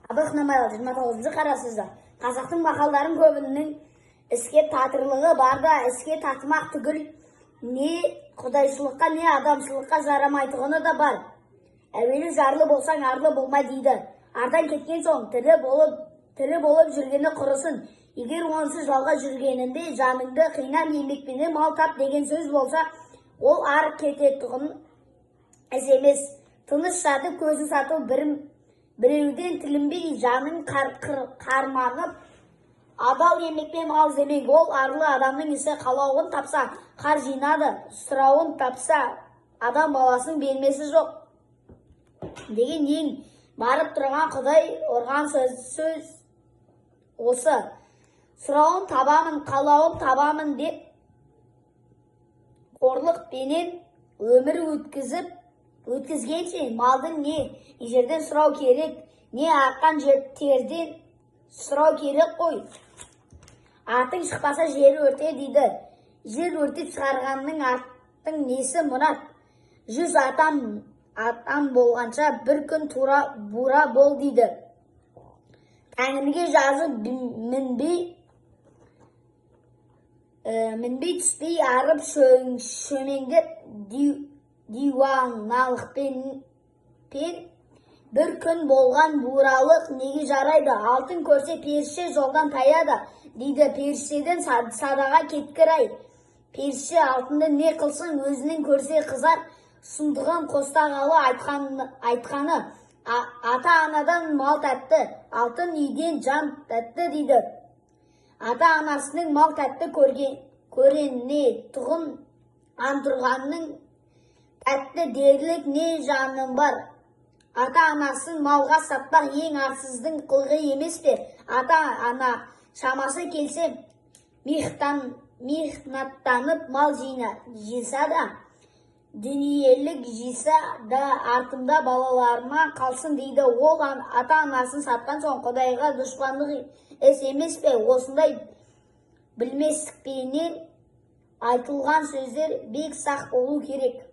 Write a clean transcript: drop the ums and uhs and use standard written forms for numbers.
Абылқнамайлы 29 қарасызда. Қазақтың мақалдарын көбінің іске татырлығы бар да, іске татымақ түгіл, не құдайшылыққа, не адамшылыққа жарамайтығыны да бар. Әуелі жарлы болсаң, арлы болмай дейді. Ардан кеткен соң, тірі болып жүргені құрысын. Егер онсыз жалға жүргенінде жаныңды қинап еңбекпенен мал тап деген сөз болса, ол ар кететұғын іс емес. Тыныш жатып көзін сату біреуден тілінбей жаның қарманып, адал еңбекпен мал іздемек. Ол арлы адамның ісі. Қалауын тапса, қар жинады, сұрауын тапса, адам баласын бермесі жоқ деген ең барып тұрған Құдай ұрған сөз осы. Сұрауын табамын, қалауын табамын деп қорлықпенен өмір өткізгенше малдың не жерден сұрау керек, не аққан терден сұрау керек қой. Атың шықпаса жер өрте дейді. Жер өртеп шығарғанның аттың несі мұрат? 100 атам болғанша бір күн бура бол дейді. Тәңірге жазып мінбей түспей арып шөмеңдеп диваналықпен бір күн болған буралық неге жарайды? Алтын көрсе періште жолдан таяды дейді. Періштеден садаға кеткір-ай. Періште алтынды не қылсын, өзінің көрсе қызар. Сұмдығын қостағалы айтқаны. Ата-анадан мал тәтті, алтын үйден жан тәтті дейді. Ата-анасының мал тәтті көренне тұғын антұрғанның тәтті дерлік не жаным бар. Ата-анасын малға сатпақ ең арсыздың қылғы емес пе? Ата-ана шамасы келсе михнаттанып мал жиса да, дүниелік жиса да артында балаларына қалсын дейді. Ол ата-анасын сатқан соң Құдайға дұшпандық іс емес пе? Осындай білместікпенен айтылған сөздер бек сақ болу керек.